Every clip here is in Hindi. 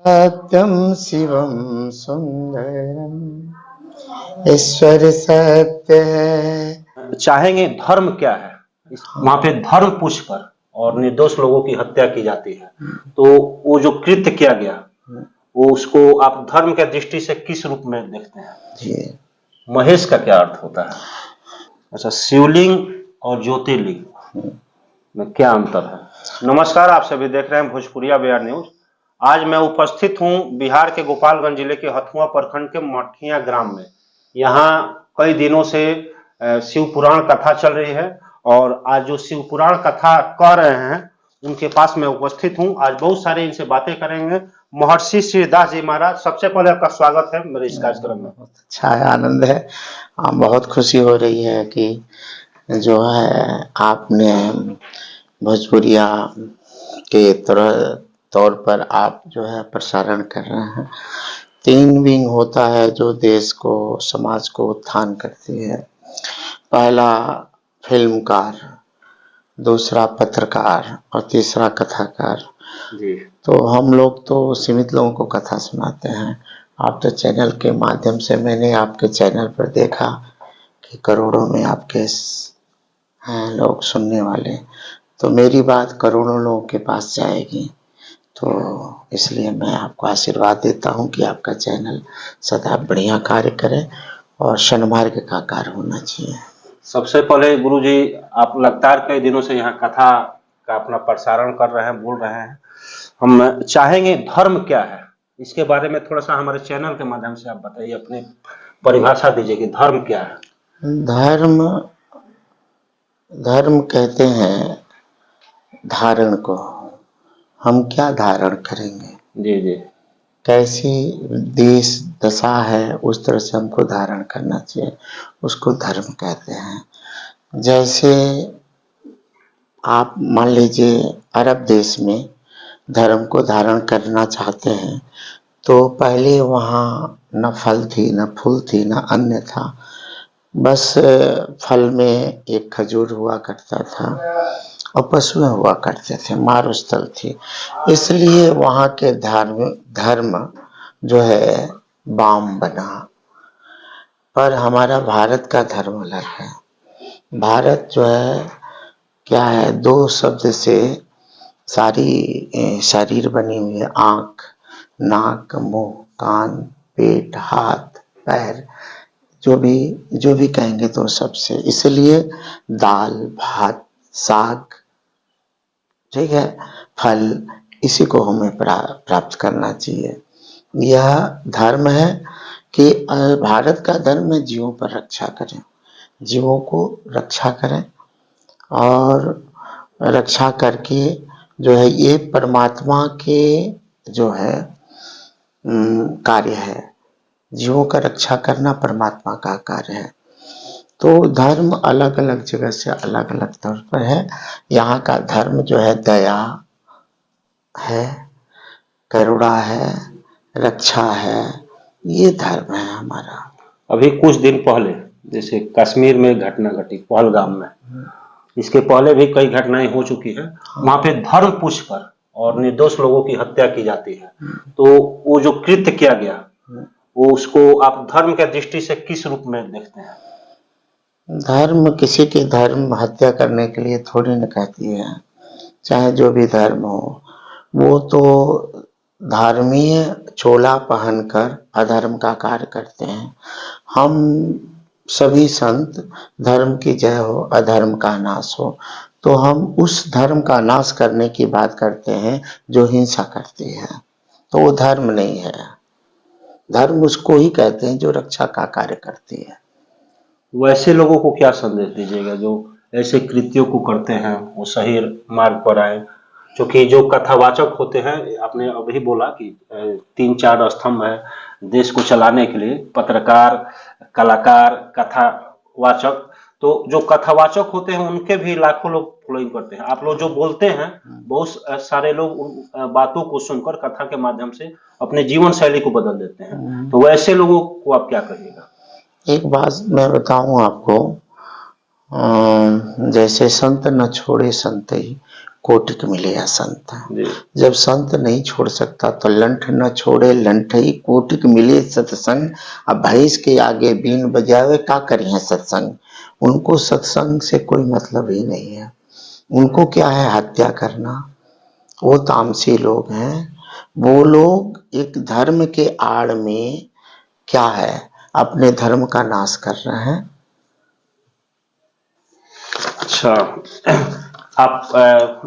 सत्यं शिवं सुंदरम ईश्वर सत्य है। चाहेंगे धर्म क्या है। वहां पे धर्म पूछकर और निर्दोष लोगों की हत्या की जाती है, तो वो जो कृत्य किया गया वो उसको आप धर्म के दृष्टि से किस रूप में देखते हैं। जी महेश का क्या अर्थ होता है। अच्छा, शिवलिंग और ज्योतिर्लिंग में क्या अंतर है। नमस्कार, आप सभी देख रहे हैं भोजपुरिया बिहार न्यूज। आज मैं उपस्थित हूं बिहार के गोपालगंज जिले के हथुआ प्रखंड के मठिया ग्राम में। यहाँ कई दिनों से शिव पुराण कथा चल रही है और आज जो शिव पुराण कथा कह रहे हैं उनके पास मैं उपस्थित हूं। आज बहुत सारे इनसे बातें करेंगे। महर्षि श्रीदास जी महाराज, सबसे पहले आपका स्वागत है मेरे इस कार्यक्रम में। बहुत अच्छा है, आनंद है। बहुत खुशी हो रही है कि जो है आपने भोजपुरिया के तौर पर आप जो है प्रसारण कर रहे हैं। तीन विंग होता है जो देश को समाज को उत्थान करती है। पहला फिल्मकार, दूसरा पत्रकार और तीसरा कथाकार। जी, तो हम लोग तो सीमित लोगों को कथा सुनाते हैं। आप तो चैनल के माध्यम से, मैंने आपके चैनल पर देखा कि करोड़ों में आपके हैं लोग सुनने वाले, तो मेरी बात करोड़ों लोगों के पास जाएगी। तो इसलिए मैं आपको आशीर्वाद देता हूं कि आपका चैनल सदा बढ़िया कार्य करे और सन्मार्ग का कार्य होना चाहिए। सबसे पहले गुरुजी, आप लगातार कई दिनों से यहाँ कथा का अपना प्रसारण कर रहे हैं, बोल रहे हैं। हम चाहेंगे धर्म क्या है, इसके बारे में थोड़ा सा हमारे चैनल के माध्यम से आप बताइए, अपनी परिभाषा दीजिए कि धर्म क्या है। धर्म धर्म कहते हैं धारण को। हम क्या धारण करेंगे, जी जी। कैसी देश दशा है उस तरह से हमको धारण करना चाहिए, उसको धर्म कहते हैं। जैसे आप मान लीजिए अरब देश में धर्म को धारण करना चाहते हैं तो पहले वहाँ न फल थी, न फूल थी, न अन्न था। बस फल में एक खजूर हुआ करता था और पशुएं हुआ करते थे, मारुस्थल थी। इसलिए वहाँ के धर्म जो है बाम बना। पर हमारा भारत का धर्म अलग है। भारत जो है क्या है, दो शब्द से सारी शरीर बनी हुई है। आँख, नाक, मुंह, कान, पेट, हाथ, पैर, जो भी कहेंगे तो सबसे। इसलिए दाल, भात, साग, ठीक है, फल, इसी को हमें प्राप्त करना चाहिए। यह धर्म है कि भारत का धर्म है जीवों पर रक्षा करें, जीवों को रक्षा करें और रक्षा करके जो है ये परमात्मा के जो है कार्य है। जीवों का रक्षा करना परमात्मा का कार्य है। तो धर्म अलग अलग जगह से अलग अलग तौर पर है। यहाँ का धर्म जो है दया है, करुणा है, रक्षा है, ये धर्म है हमारा। अभी कुछ दिन पहले जैसे कश्मीर में घटना घटी पहलगाम में, इसके पहले भी कई घटनाएं हो चुकी है। वहां पे धर्म पूछकर और निर्दोष लोगों की हत्या की जाती है, तो वो जो कृत्य किया गया वो उसको आप धर्म के दृष्टि से किस रूप में देखते हैं। धर्म किसी की धर्म हत्या करने के लिए थोड़ी न कहती है। चाहे जो भी धर्म हो, वो तो धार्मीय चोला पहनकर अधर्म का कार्य करते हैं। हम सभी संत धर्म की जय हो, अधर्म का नाश हो, तो हम उस धर्म का नाश करने की बात करते हैं जो हिंसा करती है। तो वो धर्म नहीं है। धर्म उसको ही कहते हैं जो रक्षा का कार्य करती है। वैसे लोगों को क्या संदेश दीजिएगा जो ऐसे कृत्यों को करते हैं, वो सही मार्ग पर आए। क्योंकि जो कथावाचक होते हैं, आपने अभी बोला कि 3-4 स्तंभ है देश को चलाने के लिए, पत्रकार, कलाकार, कथावाचक। तो जो कथावाचक होते हैं उनके भी लाखों लोग फॉलोइंग करते हैं। आप लोग जो बोलते हैं, बहुत सारे लोग उन बातों को सुनकर कथा के माध्यम से अपने जीवन शैली को बदल देते हैं। तो वैसे लोगों को आप क्या कहिएगा। एक बात मैं बताऊं आपको, जैसे संत न छोड़े संत ही, कोटिक मिलिया संत। जी जब संत नहीं छोड़ सकता तो लंठ न छोड़े लंठई कोटिक मिले सत्संग। अब भैंस के आगे बीन बजावे का करिए सत्संग। उनको सत्संग से कोई मतलब ही नहीं है। उनको क्या है हत्या करना। वो तामसी लोग हैं। वो लोग एक धर्म के आड़ में क्या है अपने धर्म का नाश कर रहे हैं। अच्छा। आप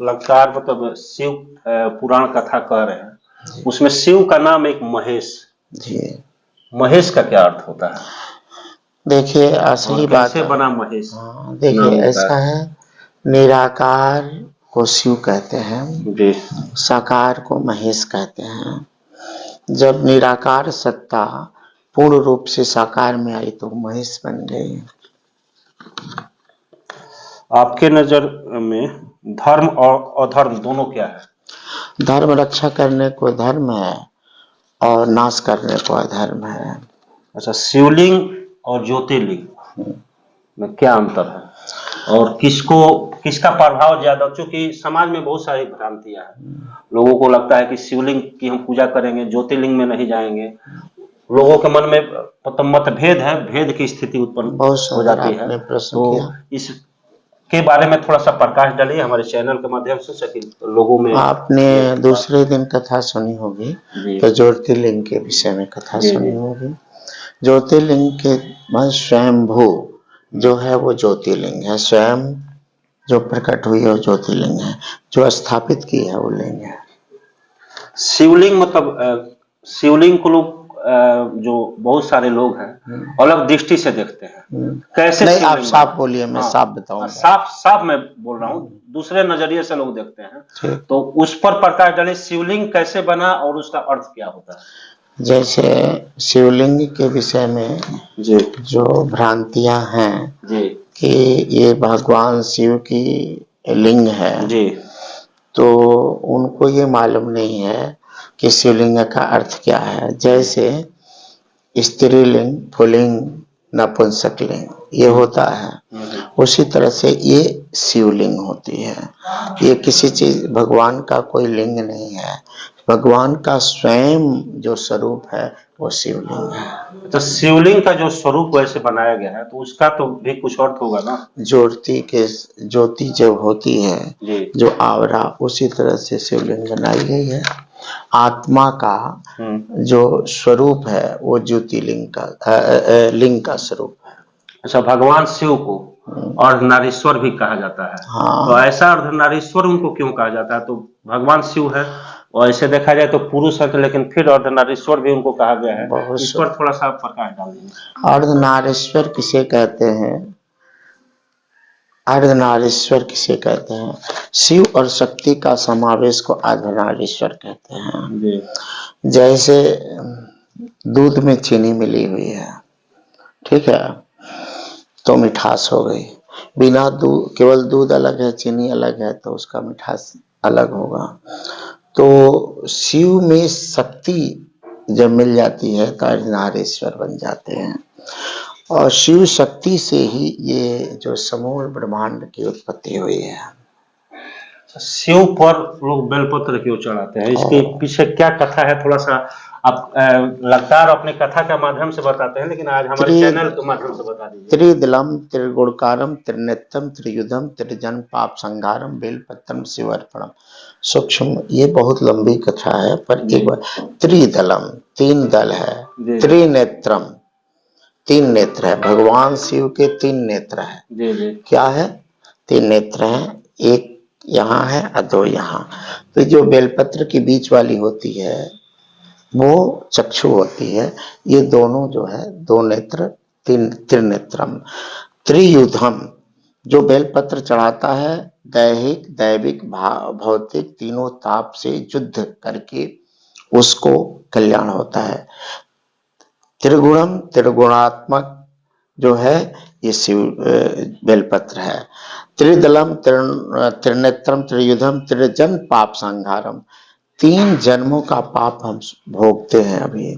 लगातार मतलब शिव पुराण कथा कह रहे हैं, उसमें शिव का नाम एक महेश। जी महेश का क्या अर्थ होता है देखिए असली और बात कैसे बना महेश देखिए नाम होता ऐसा है निराकार को शिव कहते हैं, है? जी साकार को महेश कहते हैं। जब निराकार सत्ता पूर्ण रूप से साकार में आई तो महेश बन गई। आपके नजर में धर्म और अधर्म दोनों क्या है? धर्म रक्षा करने को धर्म है और नाश करने को अधर्म है। अच्छा, शिवलिंग और ज्योतिर्लिंग में क्या अंतर है और किसका प्रभाव ज्यादा? क्योंकि समाज में बहुत सारी भ्रांतियां हैं। लोगों को लगता है कि शिवलिंग की हम पूजा करेंगे, ज्योतिर्लिंग में नहीं जाएंगे। लोगों के मन में मतभेद है, भेद की स्थिति उत्पन्न बहुत हो सुंदर जाती है। आपने प्रश्न तो किया। इसके बारे में थोड़ा सा प्रकाश डालिए हमारे चैनल के माध्यम से, ताकि लोगों में आपने ये दूसरे दिन कथा सुनी होगी जी तो ज्योतिर्लिंग के विषय में कथा जी सुनी जी होगी। ज्योतिर्लिंग के मन स्वयंभू जो है वो ज्योतिर्लिंग है। स्वयं जो प्रकट हुई है वो ज्योतिर्लिंग है। जो स्थापित की है वो लिंग है। शिवलिंग मतलब शिवलिंग को लोग जो बहुत सारे लोग हैं अलग दृष्टि से देखते हैं। कैसे नहीं आप शिवलिंग साफ बना? बोलिए मैं हाँ, साफ बताऊंगा। साफ साफ मैं बोल रहा हूँ, दूसरे नजरिए से लोग देखते हैं। ठीक। तो उस पर प्रकाश डाले, शिवलिंग कैसे बना और उसका अर्थ क्या होता है? जैसे शिवलिंग के विषय में जी जो भ्रांतियां हैं जी कि ये भगवान शिव की लिंग है जी तो उनको ये मालूम नहीं है कि शिवलिंग का अर्थ क्या है। जैसे स्त्रीलिंग पुल्लिंग नपुंसकलिंग ये होता है उसी तरह से ये शिवलिंग होती है। ये किसी चीज भगवान का कोई लिंग नहीं है। भगवान का स्वयं जो स्वरूप है वो शिवलिंग है। तो शिवलिंग का जो स्वरूप वैसे बनाया गया है तो उसका तो भी कुछ अर्थ होगा ना? ज्योति जब होती है जी जो आवरा उसी तरह से शिवलिंग बनाई गई है। आत्मा का जो स्वरूप है वो ज्योतिर्लिंग का लिंग का स्वरूप है। अच्छा, भगवान शिव को अर्धनारीश्वर भी कहा जाता है। हाँ तो ऐसा अर्धनारीश्वर उनको क्यों कहा जाता है? तो भगवान शिव है और ऐसे देखा जाए तो पुरुष है, तो लेकिन फिर अर्धनारीश्वर भी उनको कहा गया है। बहुत इस पर थोड़ा सा प्रकाश डाल दीजिए। अर्धनारीश्वर किसे कहते हैं? अर्धनारीश्वर किसे कहते हैं? शिव और शक्ति का समावेश को अर्धनारीश्वर कहते हैं। जी जैसे दूध में चीनी मिली हुई है, ठीक है, तो मिठास हो गई। बिना दूध केवल दूध अलग है चीनी अलग है तो उसका मिठास अलग होगा। तो शिव में शक्ति जब मिल जाती है तो अर्धनारीश्वर बन जाते हैं। और शिव शक्ति से ही ये जो समूल ब्रह्मांड की उत्पत्ति हुई है। शिव पर लोग बेलपत्र क्यों चढ़ाते हैं? इसके पीछे क्या कथा है? थोड़ा सा आप लगातार अपने कथा के माध्यम से बताते हैं, लेकिन आज हमारे चैनल के माध्यम से बता दीजिए। त्रिदलम त्रिगुणकारम त्रिनेत्रम त्रियुधम त्रिजन पाप संहारम बेलपत्रम शिवर्पणम। सूक्ष्म ये बहुत लंबी कथा है पर एक बार त्रिदलम तीन दल है, त्रिनेत्रम तीन नेत्र है। भगवान शिव के तीन नेत्र है। जी जी क्या है? तीन नेत्र है, एक यहाँ है और दो यहाँ। तो जो बेलपत्र की बीच वाली होती है वो चक्षु होती है। ये दोनों जो है दो नेत्र तीन त्रिनेत्रम। त्रियुधम जो बेलपत्र चढ़ाता है दैहिक दैविक भौतिक तीनों ताप से युद्ध करके उसको कल्याण होता है। त्रिगुणम त्रिगुणात्मक जो है ये शिव बेलपत्र है। त्रिदलम त्रिनेत्रम त्रियुधम त्रिजन पाप संहारम। तीन जन्मों का पाप हम भोगते हैं अभी।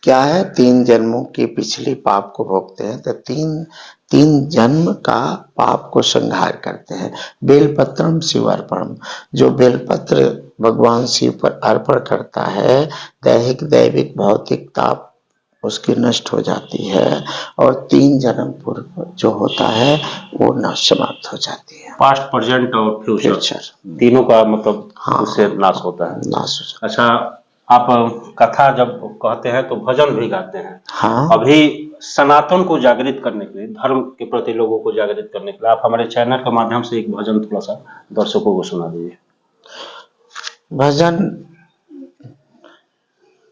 क्या है, 3 जन्मों की पिछली पाप को भोगते हैं, तो तीन जन्म का पाप को संहार करते हैं। बेलपत्रम शिवार्पणम, जो बेलपत्र भगवान शिव पर अर्पण करता है, दैहिक दैविक भौतिक ताप उसकी नष्ट हो जाती है, और 3 जन्म पूर्व जो होता है वो नाश समाप्त हो जाती है। पास्ट, प्रेजेंट और फ्यूचर तीनों का मतलब उससे नाश होता है। नाश हो जाता है। अच्छा, आप कथा जब कहते हैं तो भजन भी गाते हैं। हाँ, अभी सनातन को जागृत करने के लिए, धर्म के प्रति लोगों को जागृत करने के लिए आप हमारे चैनल के माध्यम से एक भजन थोड़ा सा दर्शकों को सुना दीजिए। भजन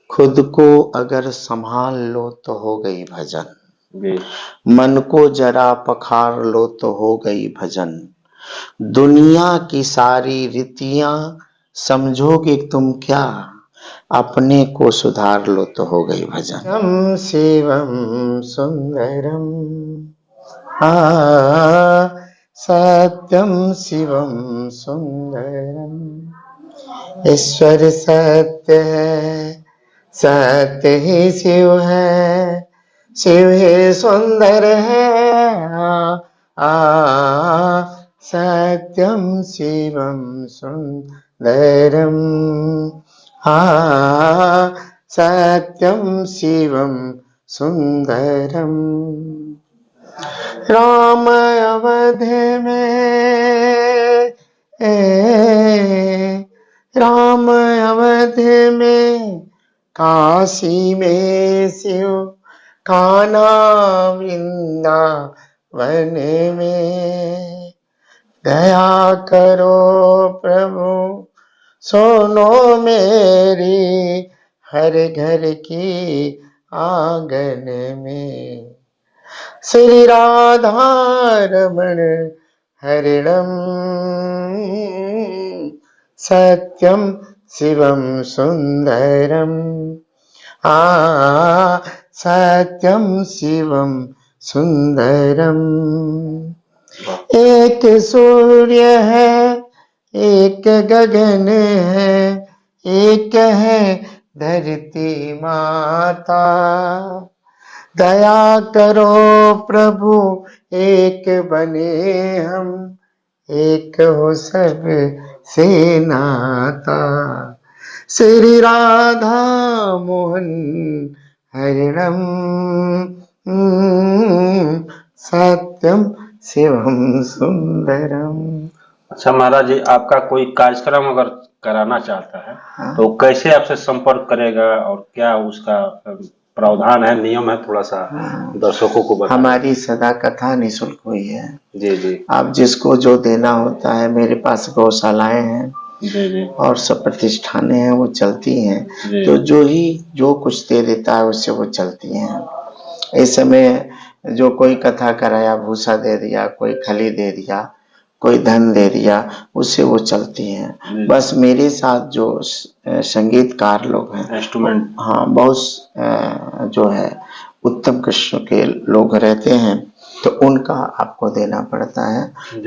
खुद को अगर संभाल लो तो हो गई भजन, जी। मन को जरा पखार लो तो हो गई भजन, दुनिया की सारी रीतियां समझोगे तुम क्या, अपने को सुधार लो तो हो गई भजन। हम शिवम सुंदरम, सत्यम शिवम सुंदरम, ईश्वर सत्य है, सत्य ही शिव है, शिव ही सुंदर है। सत्यम शिवम सुंदरम, सत्यम शिवम सुंदरम। राम अवध में, राम अवध में, काशी में शिव का नाम, वृंदावन में। दया करो प्रभु सुनो मेरी, हर घर की आंगन में। श्री राधा रमण हरिणम, सत्यम शिवम सुंदरम, सत्यम शिवम सुंदरम। एक सूर्य है, एक गगन है, एक है धरती माता। दया करो प्रभु एक बने हम, एक हो सब से नाता। श्री राधा मोहन हरिणम, सत्यम शिवम सुंदरम। अच्छा महाराज जी, आपका कोई कार्यक्रम अगर कराना चाहता है, हाँ? तो कैसे आपसे संपर्क करेगा और क्या उसका प्रावधान है, नियम है, थोड़ा सा दर्शकों को बताएं। हमारी सदा कथा निःशुल्क हुई है। जी जी। आप जिसको जो देना होता है, मेरे पास गौशालाएं हैं जी जी। और सब प्रतिष्ठानें हैं, वो चलती हैं, जी। तो जो कुछ दे देता है उससे वो चलती हैं। इस समय जो कोई कथा कराया, भूसा दे दिया, कोई खली दे दिया, कोई धन दे दिया, उससे वो चलती हैं। बस मेरे साथ जो संगीतकार लोग हैं, इंस्ट्रूमेंट, हाँ, बहुत जो है उत्तम किस्म के लोग रहते हैं, तो उनका आपको देना पड़ता है,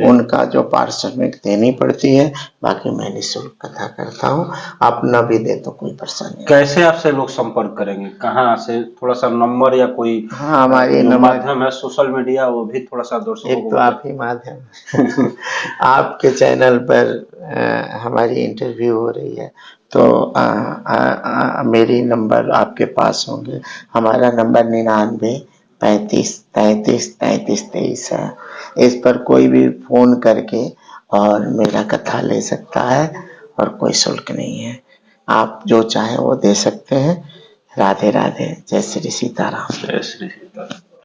उनका जो पारिश्रमिक देनी पड़ती है। बाकी मैं निःशुल्क कथा करता हूँ, आप न भी दे तो कोई परेशानी। कैसे आपसे लोग संपर्क करेंगे, कहाँ से, थोड़ा सा नंबर या कोई हमारे माध्यम है, सोशल मीडिया, वो भी थोड़ा सा दर्शकों एक को तो आप ही माध्यम आपके चैनल पर हमारी इंटरव्यू हो रही है, तो मेरी नंबर आपके पास होंगे। हमारा नंबर 99 35 33 33 23 है। इस पर कोई भी फोन करके और मेरा कथा ले सकता है, और कोई शुल्क नहीं है। आप जो चाहे वो दे सकते हैं। राधे राधे, जय श्री सीताराम। जय श्री सीताराम।